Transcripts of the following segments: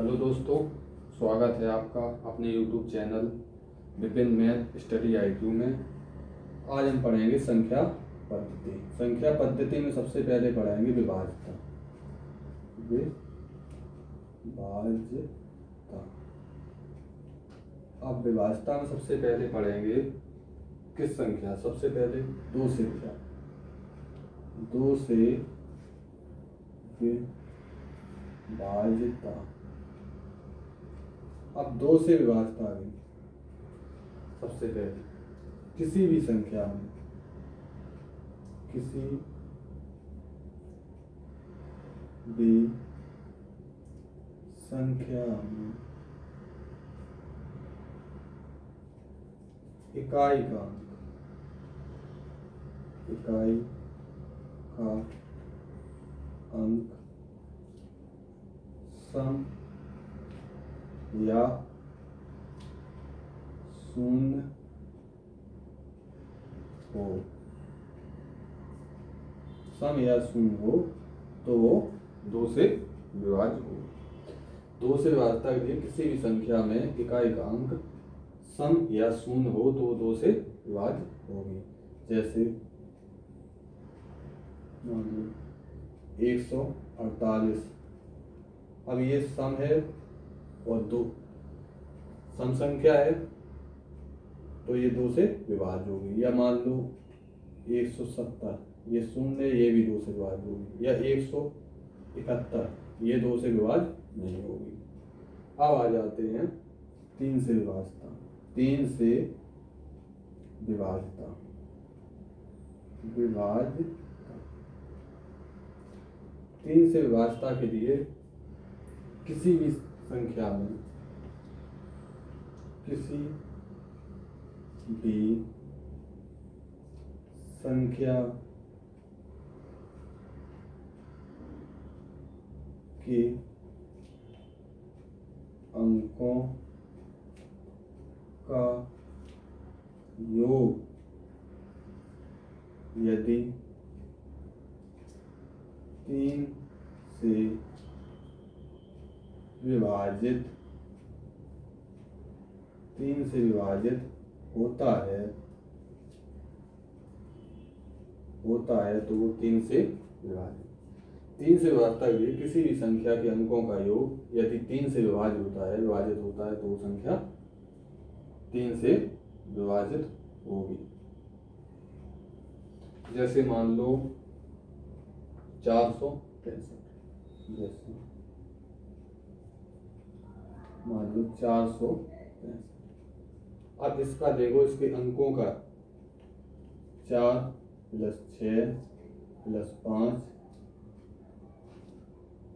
Hello दोस्तों, स्वागत है आपका अपने YouTube channel Vipin math study IQ में। आज हम पढ़ेंगे संख्या पद्धति। संख्या पद्धति में सबसे पहले पढ़ेंगे विभाज्यता। अब विभाज्यता में सबसे पहले पढ़ेंगे किस संख्या, सबसे पहले दो से विभाज्यता। अब दो से विभाज्यता आ गई। सबसे पहले किसी भी संख्या में इकाई का अंक सम या शून्य हो, तो वो दो से विभाज्य हो। दो से विभाज्यता के लिए किसी भी संख्या में इकाई का अंक सम या शून्य हो तो वो दो से विभाज्य होगी। जैसे 148। अब ये सम है और दो सम संख्या है तो ये दो से विभाज्य होगी। या मान लो 170, ये शून्य, ये भी दो से विभाज्य होगी। या 171, ये दो से विभाज्य नहीं होगी। अब आ जाते हैं तीन से विभाज्यता। तीन से विभाज्यता के लिए किसी भी संख्या के अंकों का योग यदि तीन से विभाजित होता है तो वो तीन से विभाजित। तीन से विभाज्यता के लिए किसी भी संख्या के अंकों का योग यदि तीन से विभाजित होता है तो वो संख्या तीन से विभाजित होगी। जैसे मान लो 465। अब इसका देखो, इसके अंकों का 4 + 6 + 5,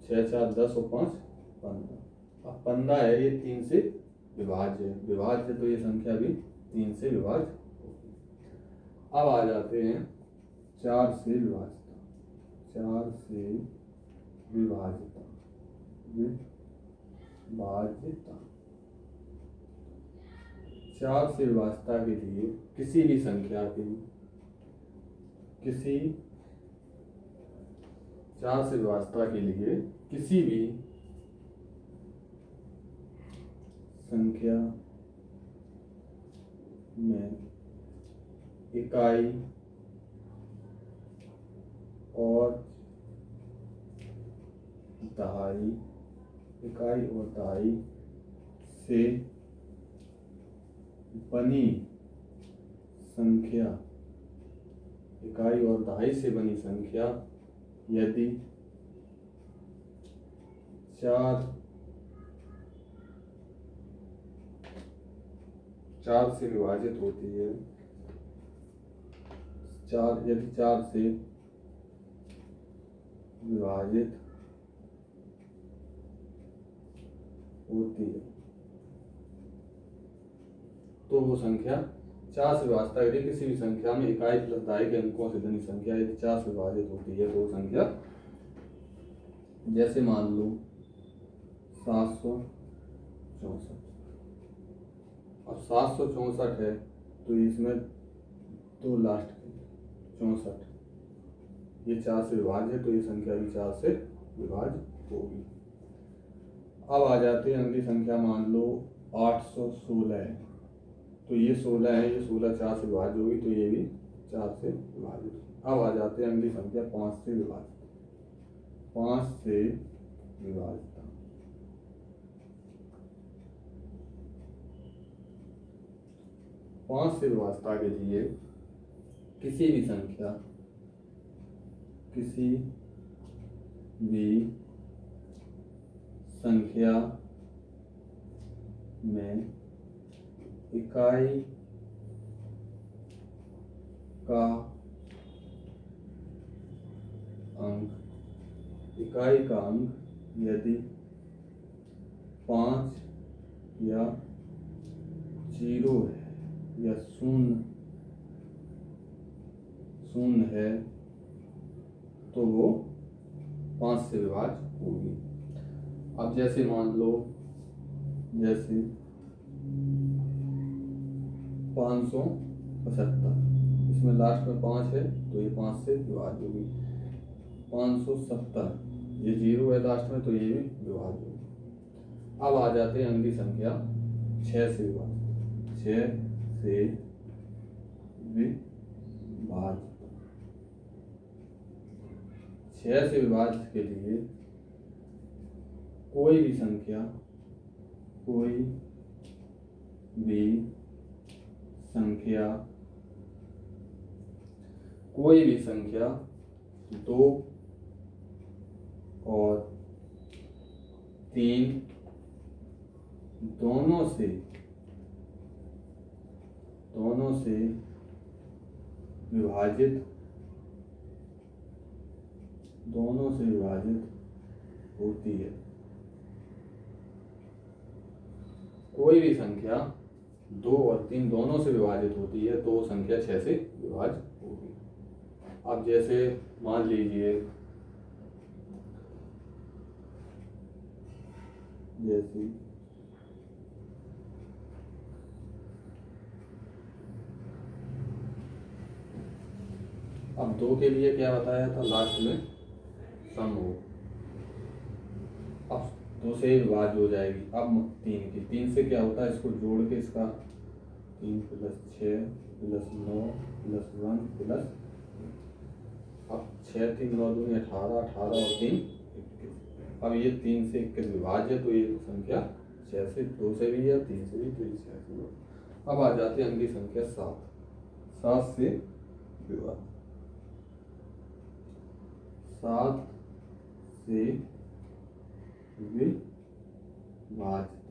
6 4 10 और 5 15। अब 15 है, ये तीन से विभाज्य तो ये संख्या भी तीन से विभाज्य होगी। अब आ जाते हैं चार से विभाज्यता। चार से विभाज्यता के लिए किसी भी संख्या के चार से विभाज्यता के लिए किसी भी संख्या में इकाई और दहाई से बनी संख्या यदि चार से विभाजित होती है, यदि चार से विभाजित होती है तो वो संख्या चार से विभाज्यता के लिए किसी भी संख्या में इकाई प्लस दहाई के अंकों से बनी संख्या यदि चार से विभाजित होती है तो वो संख्या, जैसे मान लो 764। अब 764 है तो इसमें दो लास्ट 64, ये चार से विभाज्य है तो ये संख्या भी चार से विभाज्य होगी। अब आ जाती है अगली संख्या, मान लो 816 है, तो ये 16 है, ये 16 4 से विभाज्य होगी, तो ये भी 4 से विभाजित। अब आ जाते हैं अगली संख्या 5 से विभाजित, 5 से विभाजित। 5 से विभाजता के लिए किसी भी संख्या में इकाई का अंक यदि 5 या 0 है या शून्य है, तो वो 5 से विभाज्य होगी। अब जैसे मान लो, जैसे 575, इसमें लास्ट में 5 है, तो ये 5 से विभाज्य होगी। 570, ये 0 है लास्ट में, तो ये भी विभाज्य होगी। अब आ जाते हैं अगली संख्या 6 से विभाज्य, 6 से विभाज्य। 6 से विभाज्य के लिए कोई भी संख्या 2 और 3 दोनों से विभाजित होती है। कोई भी संख्या 2 और 3 दोनों से विभाजित होती है, तो वो संख्या 6 से विभाज्य होगी। अब जैसे मान लीजिए, जैसे अब 2 के लिए क्या बताया था, लास्ट में सम हो। अब 2 से विभाज्य हो जाएगी। अब 3 से क्या होता है, इसको जोड़ के इसका 3 + 6 + 9 + 1 प्लस, अब 6 3 9 2 18, 18 और 3 21। अब ये 3 से 21 विभाज्य, तो ये संख्या 6 से, 2 से भी है, 3 से भी, तो ये 6 से। अब आ जाती है अगली संख्या 7, 7 से विभाज्य, 7 से विभाज्य।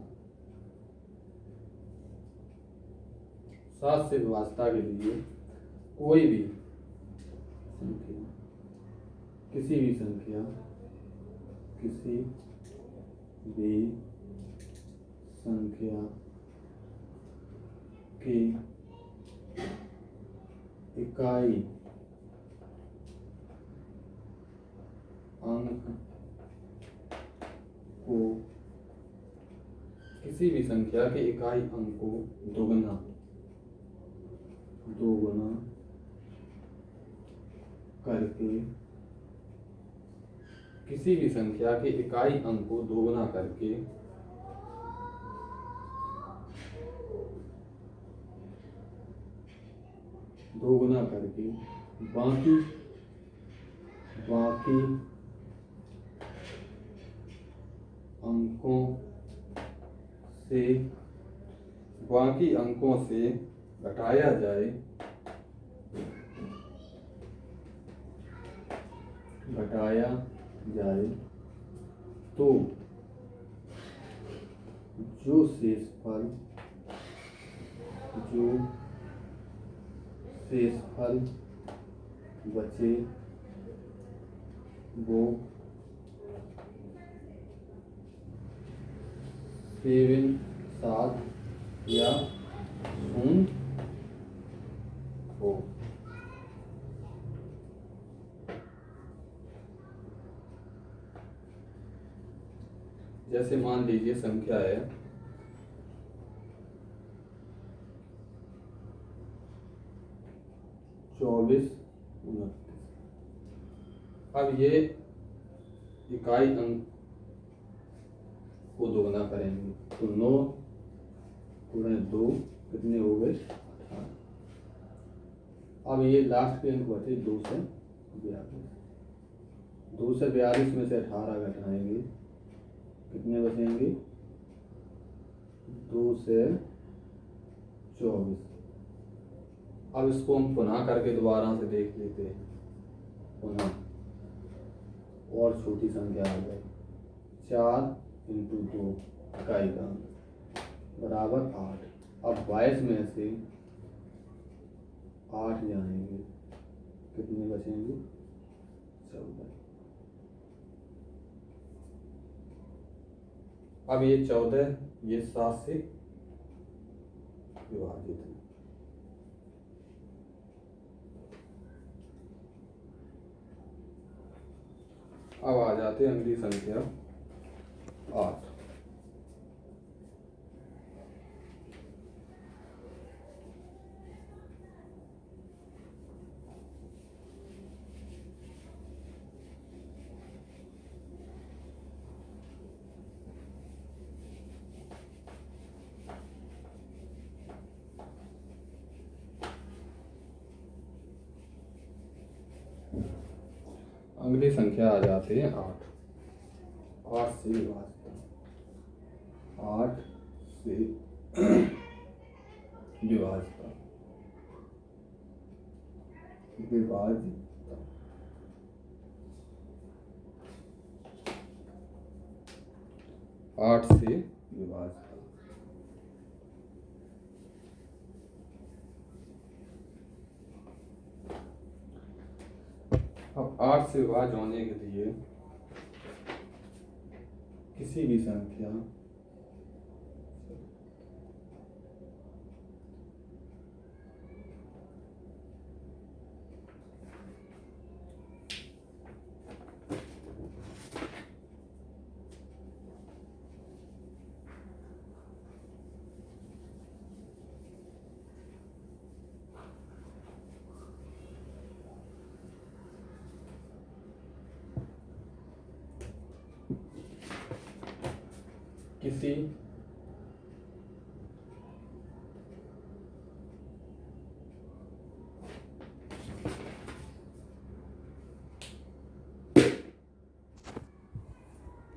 7 से विभाज्यता के लिए कोई भी संख्या, किसी भी संख्या की इकाई अंक को, किसी भी संख्या के इकाई अंक को दोगुना करके, किसी भी संख्या के इकाई अंक को दोगुना करके बाकी अंकों से घटाया जाए, तो जो शेषफल बचे वो 7 या शून्य हो। जैसे मान लीजिए संख्या है 24 29। अब ये इकाई अंक को दोगुना करेंगे तो 9 गुणे 2 कितने हो गए 18। अब ये लास्ट के अंक बचे 2 से 42। 2 से 42 में से 18 घटाएंगे कितने बचेंगे 2 से 24। अब इसको हम पुनः करके दोबारा से देख लेते हैं। पुनः और छोटी संख्या आ गई 4 इंटू 2 इकाई का बराबर 8। अब 22 में से 8 जाएंगे कितने बचेंगे 14। अब ये 14 ये 7 से विभाजित है। अब आ जाते हैं अगली संख्या 8। अगली संख्या आ जाती है 8। 8 से विभाजित 8 से विभाजित 8 से विभाजित। अब 8 से विभाज्य होने के लिए किसी भी संख्या किसी